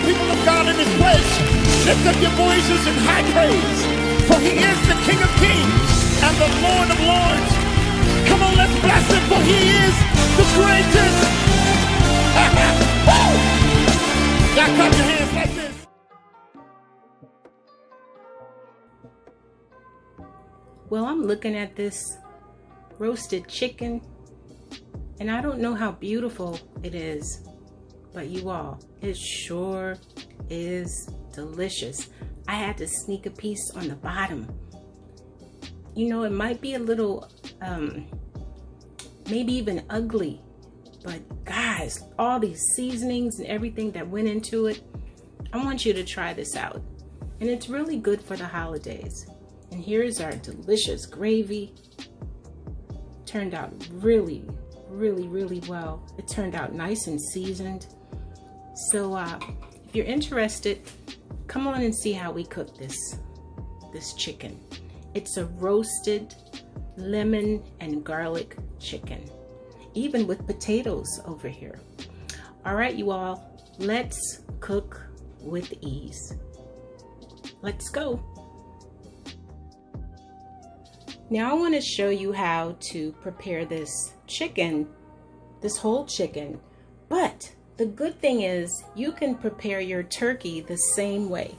people of God in this place, lift up your voices in high praise, for he is the King of Kings and the Lord of Lords. Come on, let's bless him, for he is the greatest. Now clap your hands like this. Well, I'm looking at this roasted chicken, and I don't know how beautiful it is, but you all, it sure is delicious. I had to sneak a piece on the bottom. You know, it might be a little, maybe even ugly, but guys, all these seasonings and everything that went into it, I want you to try this out. And it's really good for the holidays. And here's our delicious gravy. Turned out really, really, really well. It turned out nice and seasoned. So if you're interested, come on and see how we cook this chicken. It's a roasted lemon and garlic chicken, even with potatoes over here. All right, you all, let's cook with ease. Let's go. Now I want to show you how to prepare this chicken, this whole chicken, but the good thing is you can prepare your turkey the same way.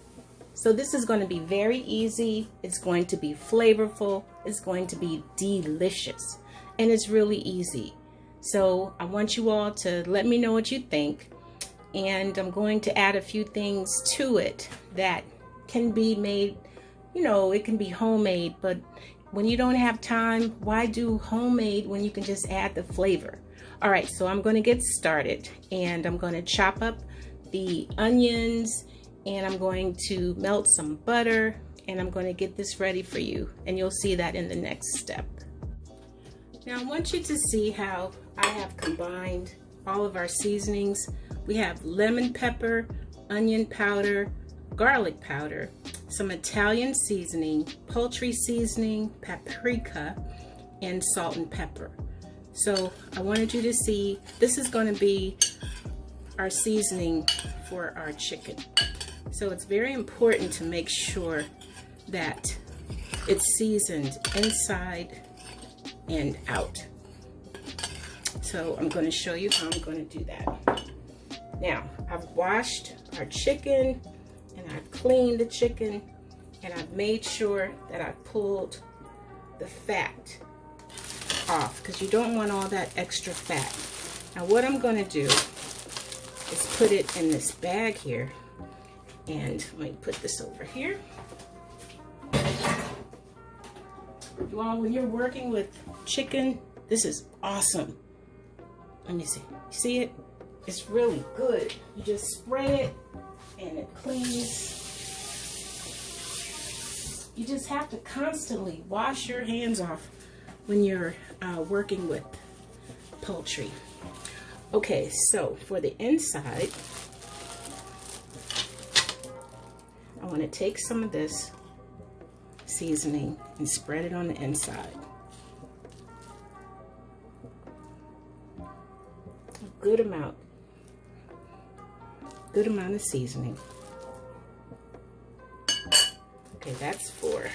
So this is going to be very easy, it's going to be flavorful, it's going to be delicious, and it's really easy. So I want you all to let me know what you think, and I'm going to add a few things to it that can be made, you know, it can be homemade, but when you don't have time, why do homemade when you can just add the flavor? All right, so I'm going to get started, and I'm going to chop up the onions, and I'm going to melt some butter, and I'm going to get this ready for you, and you'll see that in the next step. Now I want you to see how I have combined all of our seasonings. We have lemon pepper, onion powder, garlic powder, some Italian seasoning, poultry seasoning, paprika, and salt and pepper. So I wanted you to see, this is going to be our seasoning for our chicken. So it's very important to make sure that it's seasoned inside and out. So I'm going to show you how I'm going to do that. Now, I've washed our chicken, and I've cleaned the chicken, and I've made sure that I've pulled the fat off, because you don't want all that extra fat. Now what I'm going to do is put it in this bag here, and let me put this over here. You all, when you're working with chicken, this is awesome. Let me see. You see it? It's really good. You just spray it and it cleans. You just have to constantly wash your hands off when you're working with poultry. Okay, so for the inside, I want to take some of this seasoning and spread it on the inside. A good amount of seasoning. Okay, that's for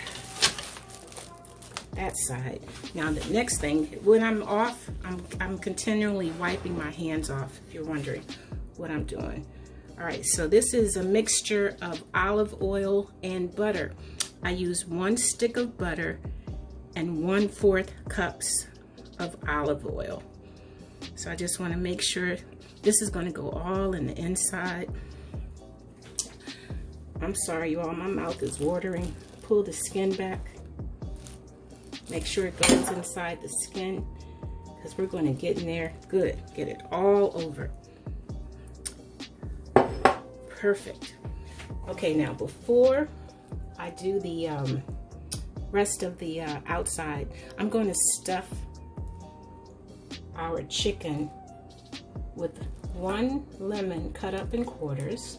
that side. Now the next thing, when I'm off, I'm continually wiping my hands off, if you're wondering what I'm doing. All right, so this is a mixture of olive oil and butter. I use 1 stick of butter and 1/4 cups of olive oil. So I just want to make sure this is going to go all in the inside. I'm sorry, you all, my mouth is watering. Pull the skin back. Make sure it goes inside the skin, because we're going to get in there good. Get it all over. Perfect. Okay, now before I do the rest of the outside, I'm going to stuff our chicken with 1 lemon cut up in quarters,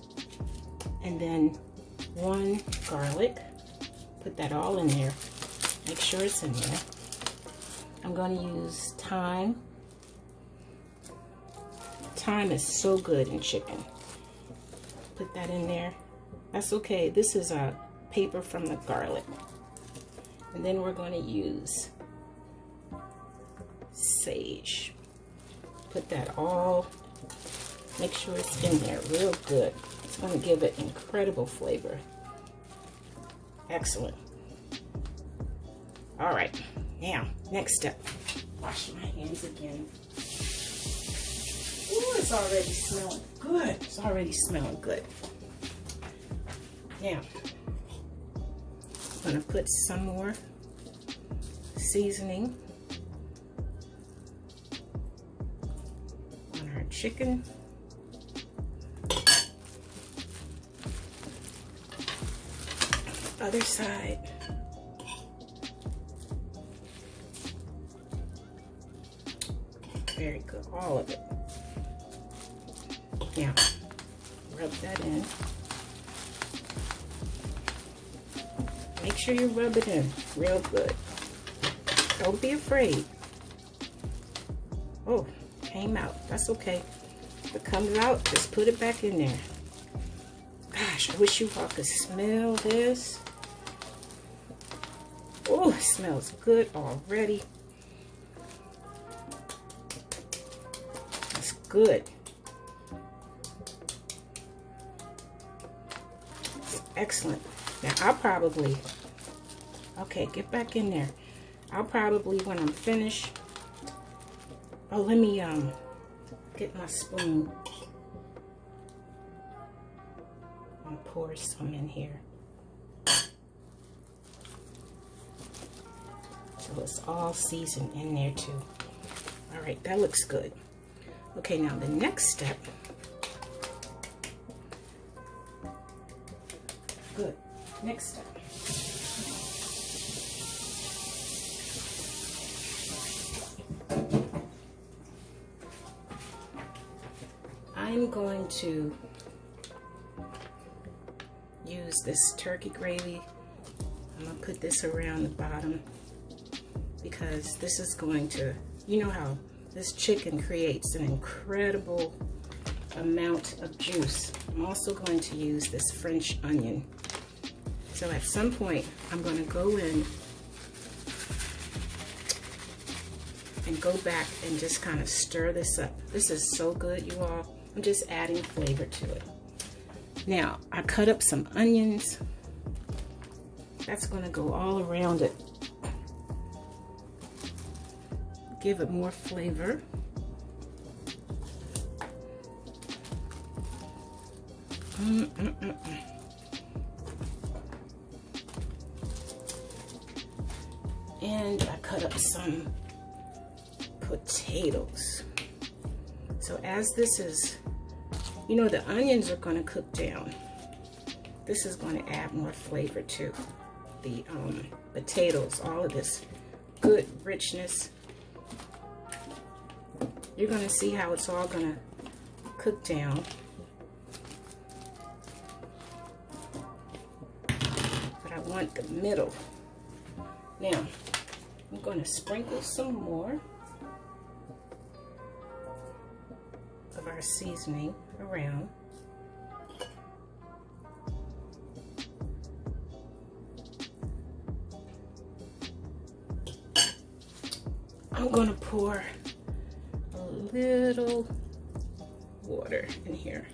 and then 1 garlic. Put that all in there. Make sure it's in there. I'm going to use thyme. Thyme is so good in chicken. put that in there. That's okay. This is a paper from the garlic. And then we're going to use sage. Put that all, make sure it's in there real good. It's going to give it incredible flavor. Excellent. All right, now, next step. Wash my hands again. Ooh, it's already smelling good. It's already smelling good. Now, I'm gonna put some more seasoning on our chicken. Other side. Very good, all of it. Now, rub that in. Make sure you rub it in real good. Don't be afraid. Oh, came out. That's okay. If it comes out, just put it back in there. Gosh, I wish you all could smell this. Oh, it smells good already. It's good. It's excellent. Now, I'll probably, okay, get back in there. I'll probably, when I'm finished, oh, let me get my spoon and pour some in here. So it's all seasoned in there too. All right, that looks good. Okay, now the next step. Good. Next step. I'm going to use this turkey gravy. I'm going to put this around the bottom because this is going to, you know how this chicken creates an incredible amount of juice. I'm also going to use this French onion. So at some point, I'm going to go in and go back and just kind of stir this up. This is so good, you all. I'm just adding flavor to it. Now, I cut up some onions. That's going to go all around it. Give it more flavor. And I cut up some potatoes. So as this is, you know, the onions are going to cook down. This is going to add more flavor to the potatoes, all of this good richness. You're going to see how it's all going to cook down. But I want the middle. Now, I'm going to sprinkle some more of our seasoning around. I'm going to pour a little water in here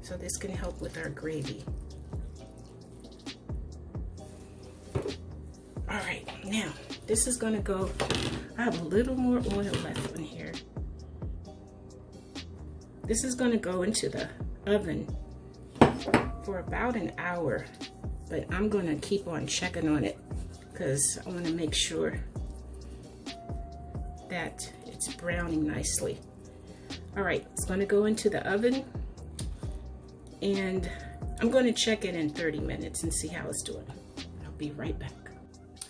so this can help with our gravy. All right, now this is going to go, I have a little more oil left in here. This is going to go into the oven for about an hour, but I'm going to keep on checking on it because I want to make sure that it's browning nicely. All right, it's going to go into the oven and I'm going to check it in 30 minutes and see how it's doing. I'll be right back.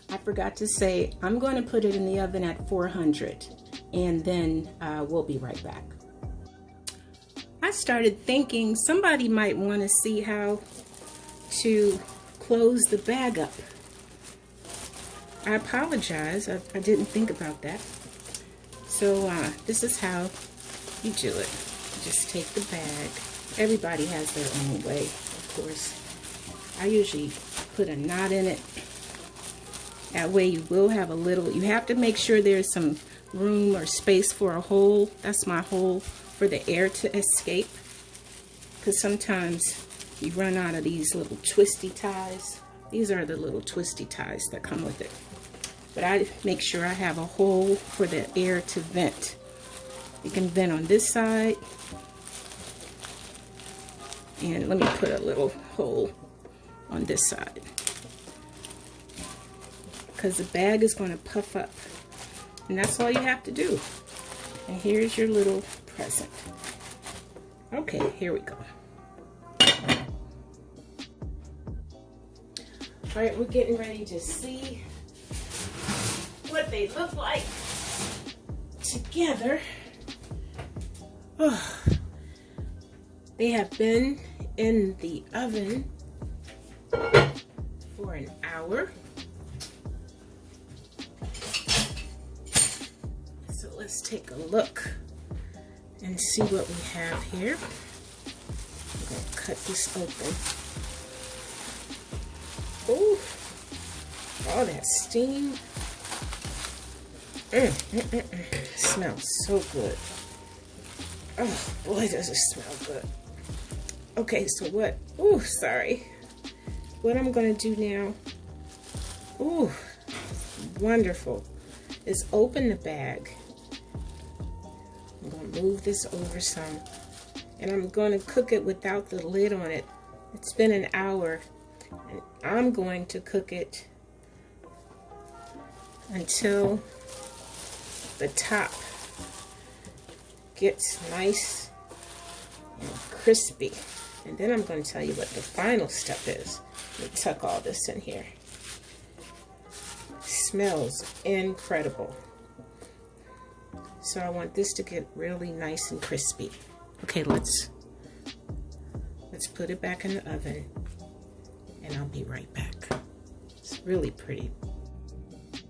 I forgot to say, I'm going to put it in the oven at 400 and then we'll be right back. I started thinking somebody might want to see how to close the bag up. I apologize, I didn't think about that. So this is how you do it. You just take the bag Everybody has their own way, of course. I usually put a knot in it. That way you will have a little, you have to make sure there's some room or space for a hole. That's my hole for the air to escape. Because sometimes you run out of these little twisty ties. These are the little twisty ties that come with it. But I make sure I have a hole for the air to vent. You can vent on this side. And let me put a little hole on this side. Because the bag is going to puff up. And that's all you have to do. And here's your little present. Okay, here we go. All right, we're getting ready to see what they look like together. Oh, they have been in the oven for an hour. So let's take a look and see what we have here. I'm going to cut this open. Ooh, all that steam. Smells so good. Oh boy, does it smell good. Okay, so what? Ooh, sorry. What I'm gonna do now, ooh, wonderful, is open the bag. I'm gonna move this over some, and I'm gonna cook it without the lid on it. It's been an hour, and I'm going to cook it until the top gets nice and crispy. And then I'm going to tell you what the final step is. Let me tuck all this in here. Smells incredible. So I want this to get really nice and crispy. Okay, let's put it back in the oven, and I'll be right back. It's really pretty.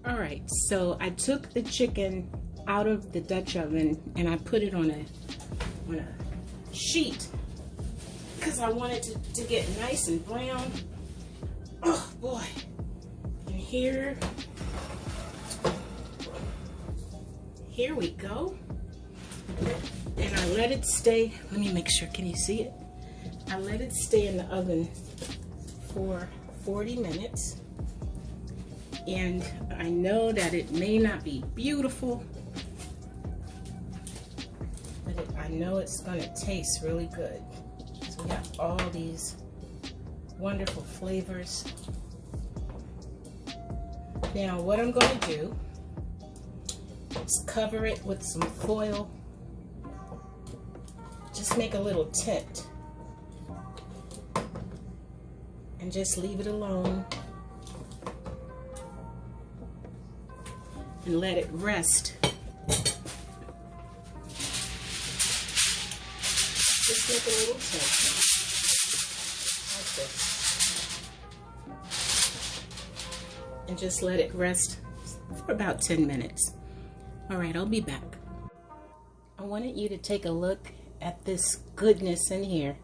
All right, so I took the chicken out of the Dutch oven and I put it on a sheet because I wanted to get nice and brown. Oh boy. And here we go. And I let it stay, let me make sure, can you see it? I let it stay in the oven for 40 minutes. And I know that it may not be beautiful, but I know it's gonna taste really good. So we have all these wonderful flavors. Now what I'm gonna do is cover it with some foil. Just make a little tent. And just leave it alone. And let it rest. Just make a little tent, like this. And just let it rest for about 10 minutes. All right, I'll be back. I wanted you to take a look at this goodness in here.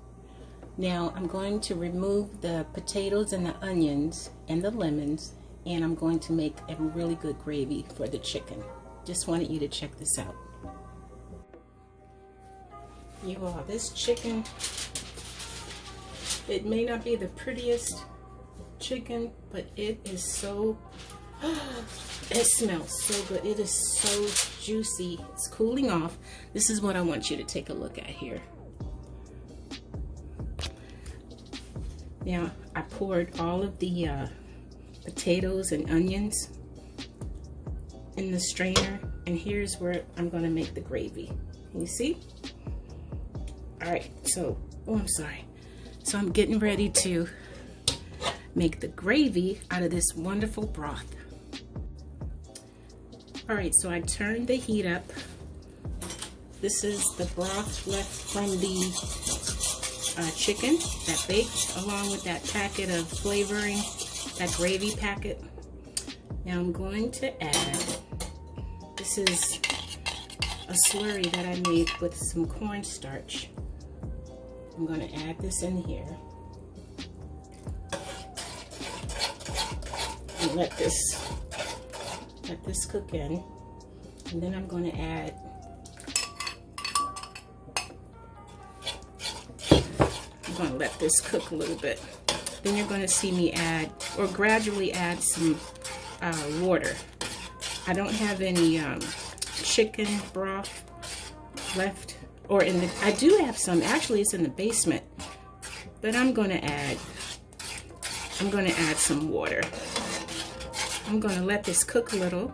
Now I'm going to remove the potatoes and the onions and the lemons, and I'm going to make a really good gravy for the chicken. Just wanted you to check this out. You all, this chicken, it may not be the prettiest chicken, but it is so, it smells so good. It is so juicy. It's cooling off. This is what I want you to take a look at here. Now, I poured all of the potatoes and onions in the strainer, and here's where I'm going to make the gravy. Can you see? All right, so, oh, I'm sorry. So I'm getting ready to make the gravy out of this wonderful broth. All right, so I turned the heat up. This is the broth left from the chicken that baked, along with that packet of flavoring, that gravy packet. Now I'm going to add, this is a slurry that I made with some cornstarch. I'm going to add this in here. And let this cook in. And then I'm going to add let this cook a little bit. Then you're going to see me add, or gradually add, some water. I don't have any chicken broth left, or I do have some. Actually, it's in the basement, but I'm going to add some water. I'm going to let this cook a little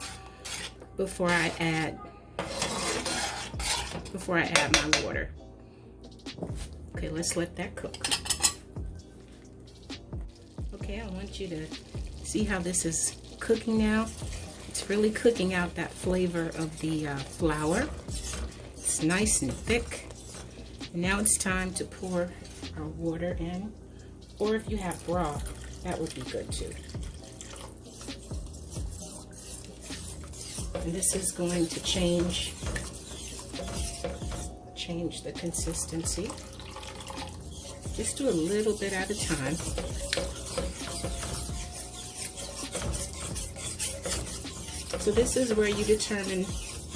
before I add my water. Okay, let's let that cook. Okay, I want you to see how this is cooking now. It's really cooking out that flavor of the flour. It's nice and thick. And now it's time to pour our water in. Or if you have broth, that would be good too. And this is going to change the consistency. Just do a little bit at a time. So this is where you determine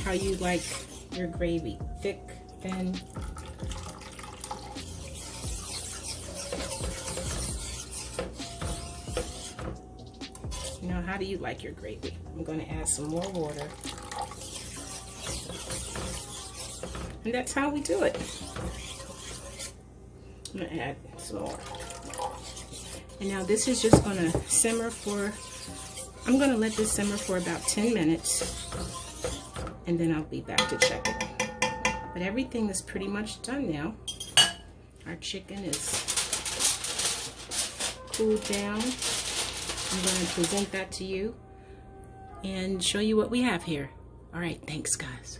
how you like your gravy. Thick, thin. You know, how do you like your gravy? I'm going to add some more water. And that's how we do it. I'm going to add some more. And now this is just going to simmer for, I'm going to let this simmer for about 10 minutes. And then I'll be back to check it. But everything is pretty much done now. Our chicken is cooled down. I'm going to present that to you and show you what we have here. All right, thanks guys.